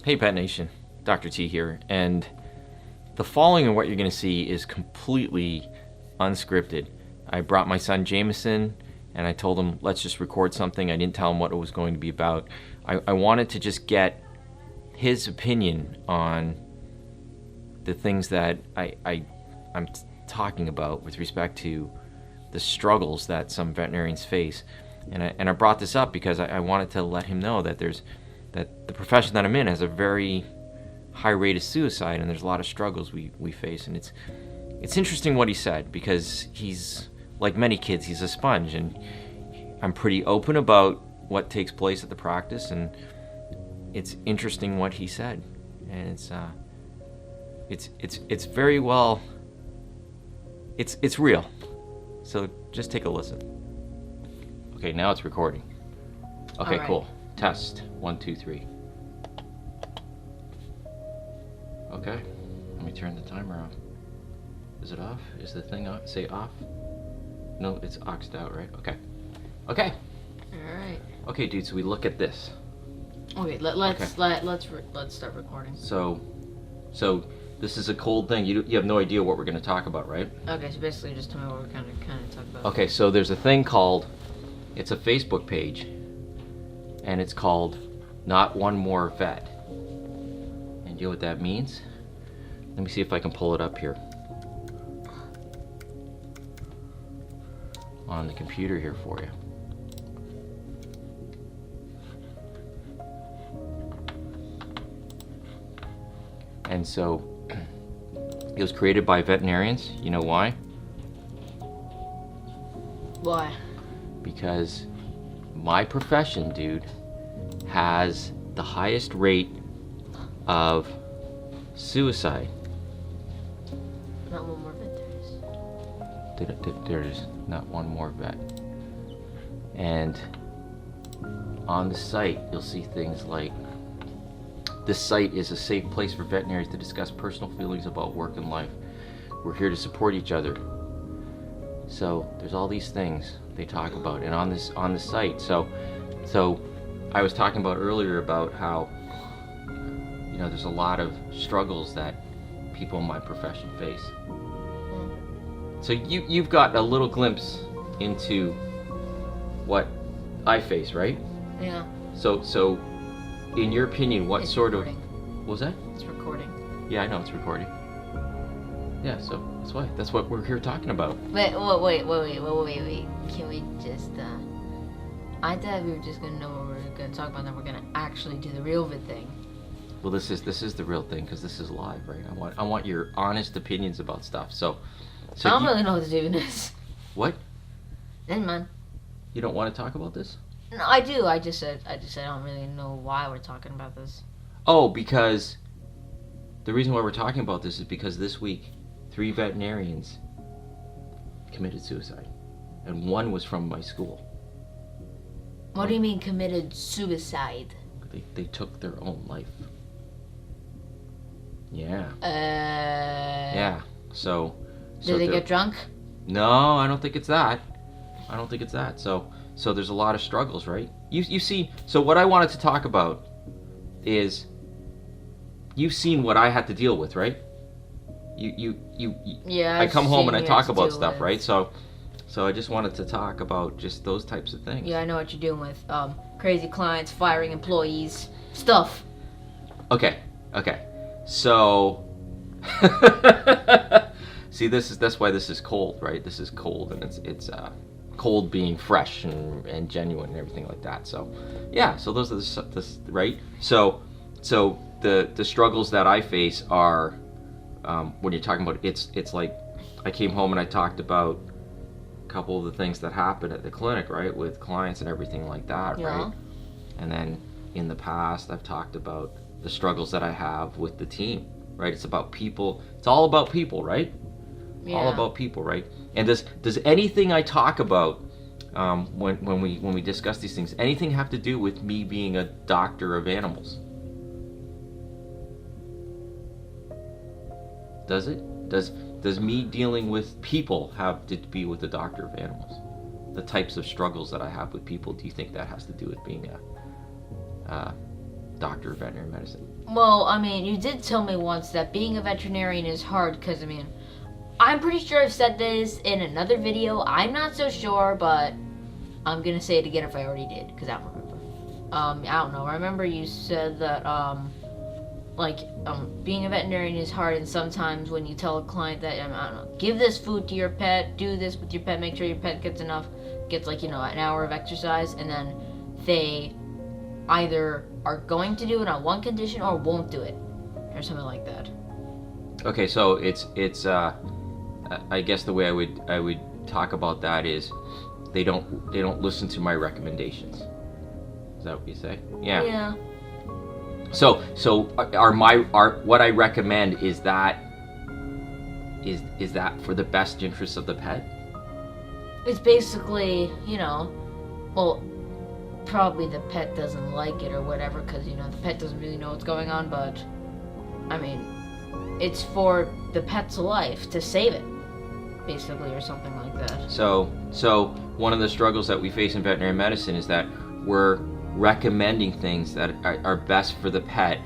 Hey Pet Nation, Dr. T here, and the following of what you're going to see is completely unscripted. I brought my son Jameson and I told him let's just record something. I didn't tell him what it was going to be about. I wanted to just get his opinion on the things that I'm talking about with respect to the struggles that some veterinarians face. And I brought this up because I wanted to let him know that the profession that I'm in has a very high rate of suicide, and there's a lot of struggles we face. And it's interesting what he said, because he's like many kids, he's a sponge, and I'm pretty open about what takes place at the practice, and it's interesting what he said, and it's very well, it's real. So just take a listen. Okay, now it's recording. Okay, right. Cool. Test 1, 2, 3. Okay, let me turn the timer off. Is it off? Is the thing off? Say off? No, it's auxed out, right? Okay. Okay. All right. Okay, dude. So we look at this. Okay, let's start recording. So this is a cold thing. You have no idea what we're going to talk about, right? Okay, so basically just tell me what we're kind of talking about. Okay, so there's a thing called, it's a Facebook page, and it's called Not One More Vet. And you know what that means? Let me see if I can pull it up here on the computer here for you. And so it was created by veterinarians. You know why? Why? Because my profession, dude, has the highest rate of suicide. Not one more vet. There's not one more vet. And on the site, you'll see things like, this site is a safe place for veterinarians to discuss personal feelings about work and life. We're here to support each other. So there's all these things they talk about, and on the site. So I was talking about earlier about how, you know, there's a lot of struggles that people in my profession face. So you've got a little glimpse into what I face, right? Yeah. So in your opinion, what it's sort recording. of... What was that? It's recording. Yeah, I know it's recording. Yeah, so that's what we're here talking about. Wait. Can we just, I thought we were just gonna know what we were gonna talk about, then we're gonna actually do the real vid thing. Well, this is the real thing, because this is live, right? I want your honest opinions about stuff. So I don't really know what to do with this. What? Never mind. You don't want to talk about this? No, I do. I just said I don't really know why we're talking about this. Oh, because the reason why we're talking about this is because this week 3 veterinarians committed suicide, and one was from my school. What do you mean committed suicide? They took their own life. Yeah. Yeah. So did they get drunk? No, I don't think it's that. So there's a lot of struggles, right? You see, so what I wanted to talk about is, you've seen what I had to deal with, right? Yeah. I come home and I talk about stuff, right? So I just wanted to talk about just those types of things. Yeah, I know what you're doing with crazy clients, firing employees, stuff. Okay. So see, that's why this is cold, right? This is cold, and it's cold being fresh and genuine and everything like that. So yeah, so those are the right. So the struggles that I face are, when you're talking about it's like, I came home and I talked about a couple of the things that happened at the clinic, right, with clients and everything like that, yeah. Right? And then in the past, I've talked about the struggles that I have with the team, right? It's about people. It's all about people, right? Yeah. All about people, right? And does anything I talk about, when we discuss these things, anything have to do with me being a doctor of animals? Does it? Does me dealing with people have to be with a doctor of animals? The types of struggles that I have with people, do you think that has to do with being a doctor of veterinary medicine? Well, I mean, you did tell me once that being a veterinarian is hard because, I mean, I'm pretty sure I've said this in another video. I'm not so sure, but I'm gonna say it again if I already did, because I don't remember. I don't know. I remember you said that, being a veterinarian is hard, and sometimes when you tell a client that, I don't know, give this food to your pet, do this with your pet, make sure your pet gets an hour of exercise, and then they either are going to do it on one condition or won't do it, or something like that. Okay, so it's I guess the way I would talk about that is they don't listen to my recommendations. Is that what you say? Yeah. Yeah. So what I recommend is that for the best interest of the pet? It's basically, well, probably the pet doesn't like it or whatever, because, the pet doesn't really know what's going on, but, I mean, it's for the pet's life, to save it, basically, or something like that. So one of the struggles that we face in veterinary medicine is that we're recommending things that are best for the pet,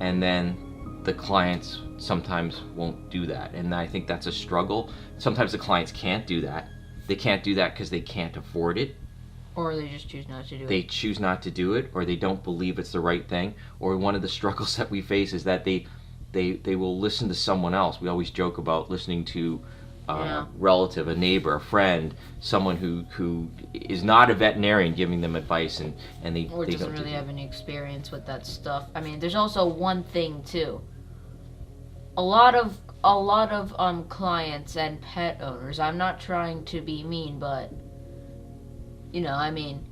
and then the clients sometimes won't do that, and I think that's a struggle. Sometimes the clients can't do that. They can't do that because they can't afford it, or they just choose not to do it. They choose not to do it, or they don't believe it's the right thing. Or one of the struggles that we face is that they will listen to someone else. We always joke about listening to a relative, a neighbor, a friend, someone who is not a veterinarian giving them advice, and they doesn't really have any experience with that stuff. I mean, there's also one thing too. A lot of clients and pet owners, I'm not trying to be mean, but I mean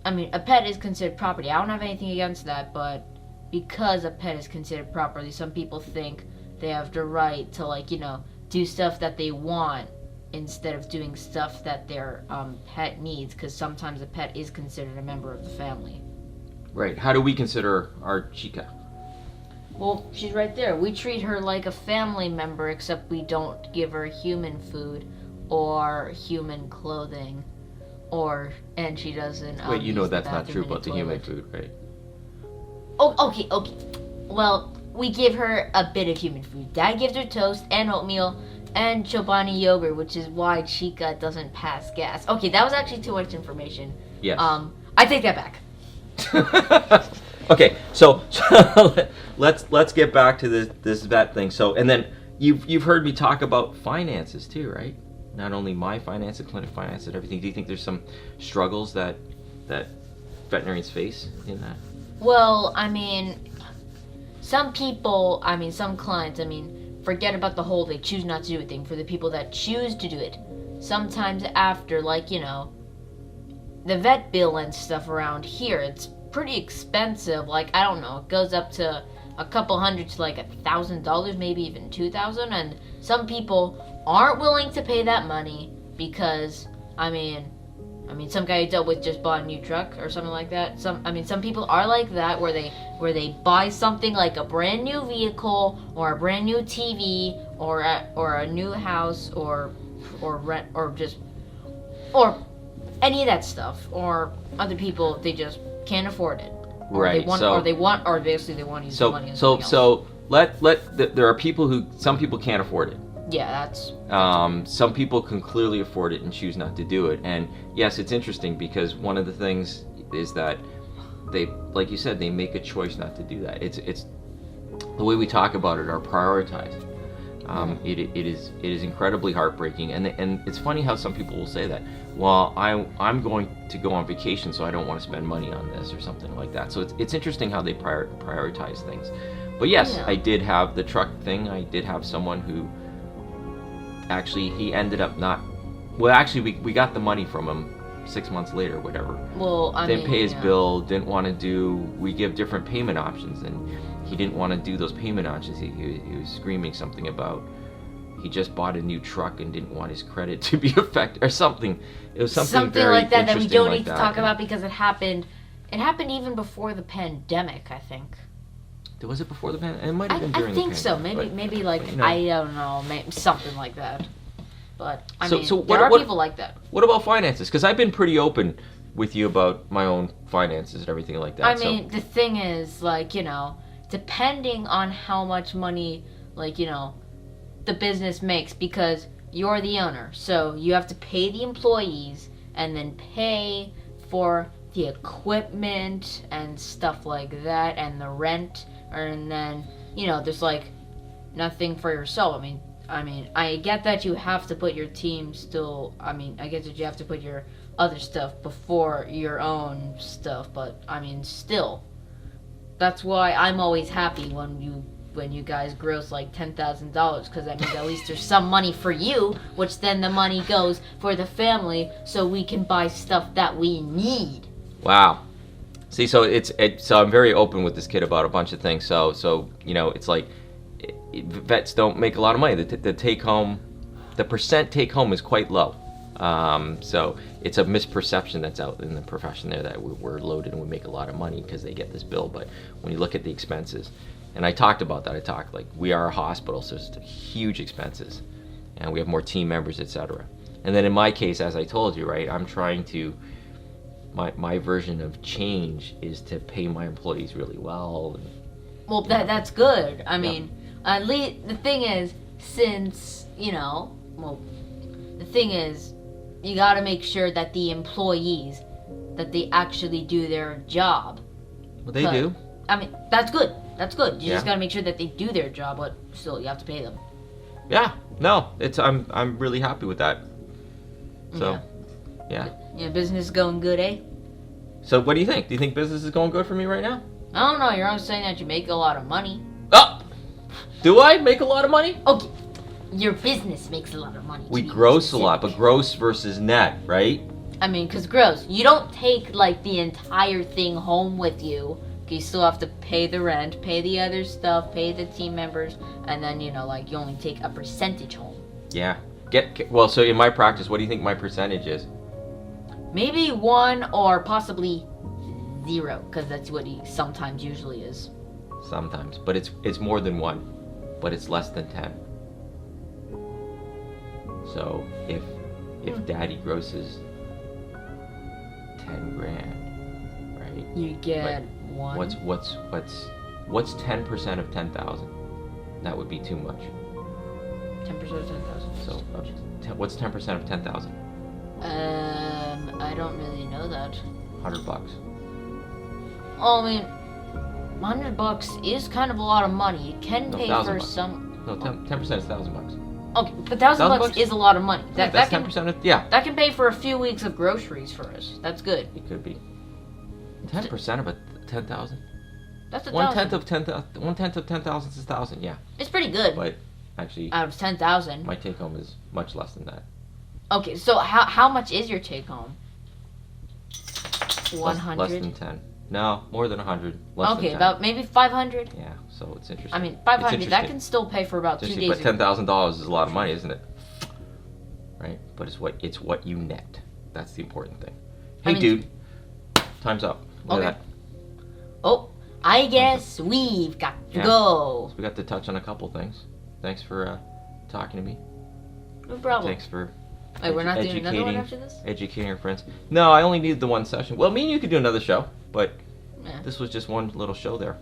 a pet is considered property. I don't have anything against that, but because a pet is considered property, some people think they have the right to do stuff that they want instead of doing stuff that their pet needs, because sometimes a pet is considered a member of the family. Right. How do we consider our Chica? Well, she's right there. We treat her like a family member, except we don't give her human food or human clothing, and she doesn't. Wait, that's not true about the human food, right? Oh, okay. Well, we give her a bit of human food. Dad gives her toast and oatmeal and Chobani yogurt, which is why Chica doesn't pass gas. Okay, that was actually too much information. Yes. I take that back. Okay, so let's get back to this vet thing. So, and then you've heard me talk about finances too, right? Not only my finances, clinic finances, and everything. Do you think there's some struggles that veterinarians face in that? Well, I mean, some clients, forget about the whole they choose not to do it thing. For the people that choose to do it, sometimes after, the vet bill and stuff around here, it's pretty expensive. I don't know, it goes up to a couple hundred to $1,000, maybe even $2,000, and some people aren't willing to pay that money because, some guy I dealt with just bought a new truck or something like that. Some people are like that, where they buy something like a brand new vehicle or a brand new TV or a new house or rent or any of that stuff. Or other people, they just can't afford it. Right. Or basically they want to use the money on something else. So there are people some people can't afford it. Yeah, that's some people can clearly afford it and choose not to do it. And yes, it's interesting because one of the things is that they, like you said, they make a choice not to do that. It's the way we talk about it are prioritized. It is incredibly heartbreaking, and it's funny how some people will say that. Well, I'm going to go on vacation, so I don't want to spend money on this or something like that. So it's interesting how they prioritize things. But yes, yeah. I did have the truck thing. I did have someone who actually he ended up not. Well, actually, we got the money from him 6 months later, whatever. Well, didn't pay his bill. Didn't want to do. We give different payment options, and he didn't want to do those payment options. He was screaming something about he just bought a new truck and didn't want his credit to be affected or something. It was something very like that we don't like need to talk about because it happened. It happened even before the pandemic, I think. Was it before the pandemic? It might have been during the pandemic. I think so. Maybe I don't know, something like that. But there are people like that. What about finances? Because I've been pretty open with you about my own finances and everything like that. The thing is, depending on how much money, like, the business makes, because you're the owner. So you have to pay the employees and then pay for the equipment and stuff like that and the rent. And then, there's like nothing for yourself. I mean, I get that you have to put your team still, I get that you have to put your other stuff before your own stuff, but still. That's why I'm always happy when you guys gross like $10,000, because that means at least there's some money for you, which then the money goes for the family so we can buy stuff that we need. Wow. See, so so I'm very open with this kid about a bunch of things. So it's like vets don't make a lot of money. The take home, the percent take home is quite low. So it's a misperception that's out in the profession there that we're loaded and we make a lot of money because they get this bill. But when you look at the expenses, and I talked about that, like we are a hospital, so it's huge expenses, and we have more team members, etc. And then in my case, as I told you, right, I'm trying to, my version of change is to pay my employees really well. Well, that's good. At least the thing is, since the thing is, you got to make sure that the employees, that they actually do their job. Well, they do. That's good. That's good. You just got to make sure that they do their job, but still, you have to pay them. Yeah. No, I'm really happy with that. So, yeah. Yeah, business is going good, eh? So, what do you think? Do you think business is going good for me right now? I don't know. You're always saying that you make a lot of money. Oh! Do I make a lot of money? Okay. Your business makes a lot of money. We gross a lot, but gross versus net, right? Because gross. You don't take, like, the entire thing home with you. You still have to pay the rent, pay the other stuff, pay the team members, and then, you only take a percentage home. Yeah. Well, so in my practice, what do you think my percentage is? Maybe 1 or possibly 0, because that's what he sometimes usually is. Sometimes, but it's more than 1, but it's less than 10. So if Daddy grosses 10 grand, right? You get 1. What's 10% of 10,000? That would be too much. 10% of 10,000. So what's 10% of 10,000? I don't really know that. $100. Oh, $100 is kind of a lot of money. It can pay for some. No, 10% is $1,000. Okay, but $1,000 is a lot of money. That's 10% of That can pay for a few weeks of groceries for us. That's good. It could be. 10% of 10,000. That's a 1/10 of 10,000. 1/10 of 10,000 is 1,000. Yeah. It's pretty good. But actually, out of 10,000, my take home is much less than that. Okay, so how much is your take home? 100. Less than 10. No, more than 100. Less than 10. About maybe 500. Yeah, so it's interesting. 500. That can still pay for about 2 days. But $10,000 is a lot of money, isn't it? Right. But it's what you net. That's the important thing. Hey, dude. Time's up. Look at that. Oh, I guess we've got to go. So we got to touch on a couple things. Thanks for talking to me. No problem. Thanks for we're not doing another one after this? Educating our friends. No, I only needed the one session. Well, me and you could do another show, but this was just one little show there.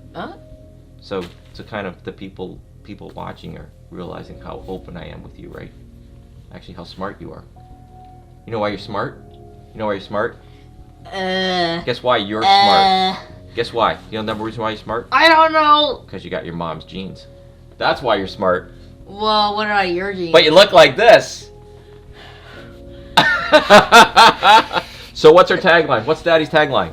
So kind of the people watching are realizing how open I am with you, right? Actually, how smart you are. You know why you're smart? Guess why you're smart? Guess why? You know the reason why you're smart? I don't know. Because you got your mom's genes. That's why you're smart. Well, what are your genes? But you look like this. So what's our tagline? What's Daddy's tagline?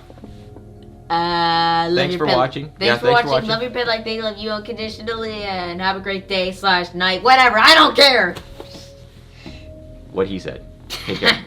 Thanks for watching. Thanks for watching. Love your pet like they love you unconditionally, and have a great day / night. Whatever. I don't care. What he said. Take care.